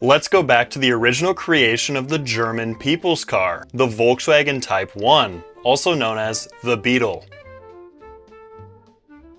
Let's go back to the original creation of the German people's car, the Volkswagen Type 1, also known as the Beetle.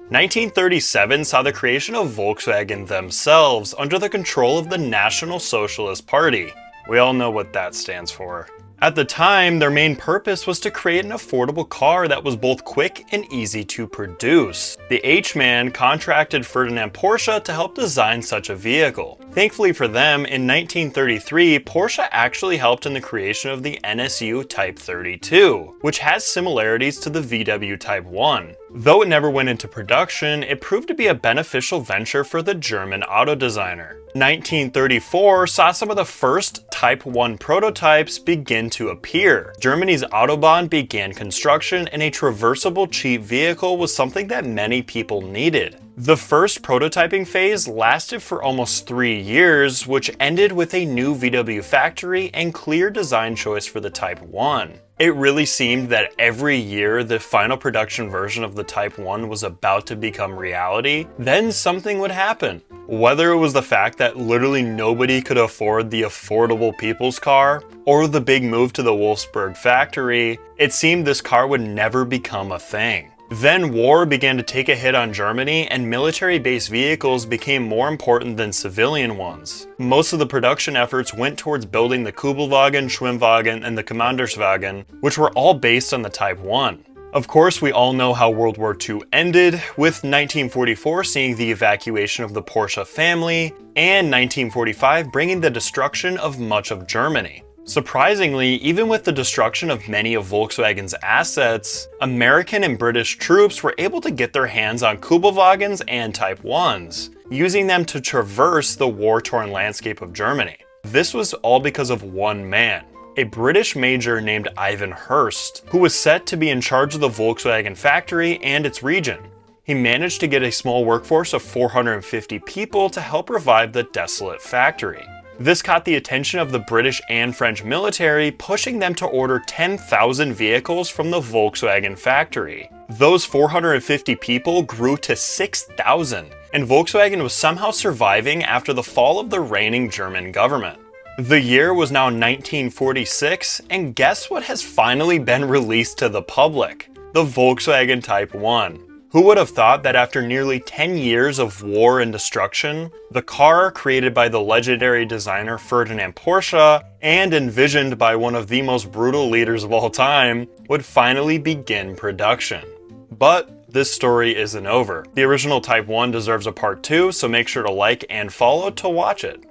1937 saw the creation of Volkswagen themselves under the control of the National Socialist Party. We all know what that stands for. At the time, their main purpose was to create an affordable car that was both quick and easy to produce. The H-Man contracted Ferdinand Porsche to help design such a vehicle. Thankfully for them, in 1933, Porsche actually helped in the creation of the NSU Type 32, which has similarities to the VW Type 1. Though it never went into production, it proved to be a beneficial venture for the German auto designer. 1934 saw some of the first Type 1 prototypes begin to appear. Germany's Autobahn began construction, and a traversable cheap vehicle was something that many people needed. The first prototyping phase lasted for almost 3 years, which ended with a new VW factory and clear design choice for the Type 1. It really seemed that every year the final production version of the Type 1 was about to become reality, then something would happen. Whether it was the fact that literally nobody could afford the affordable people's car, or the big move to the Wolfsburg factory, it seemed this car would never become a thing. Then war began to take a hit on Germany, and military-based vehicles became more important than civilian ones. Most of the production efforts went towards building the Kübelwagen, Schwimmwagen, and the Kommanderswagen, which were all based on the Type 1. Of course, we all know how World War II ended, with 1944 seeing the evacuation of the Porsche family, and 1945 bringing the destruction of much of Germany. Surprisingly, even with the destruction of many of Volkswagen's assets, American and British troops were able to get their hands on Kübelwagens and Type 1s, using them to traverse the war-torn landscape of Germany. This was all because of one man, a British major named Ivan Hurst, who was set to be in charge of the Volkswagen factory and its region. He managed to get a small workforce of 450 people to help revive the desolate factory. This caught the attention of the British and French military, pushing them to order 10,000 vehicles from the Volkswagen factory. Those 450 people grew to 6,000, and Volkswagen was somehow surviving after the fall of the reigning German government. The year was now 1946, and guess what has finally been released to the public? The Volkswagen Type 1. Who would have thought that after nearly 10 years of war and destruction, the car created by the legendary designer Ferdinand Porsche and envisioned by one of the most brutal leaders of all time would finally begin production? But this story isn't over. The original Type 1 deserves a part 2, so make sure to like and follow to watch it.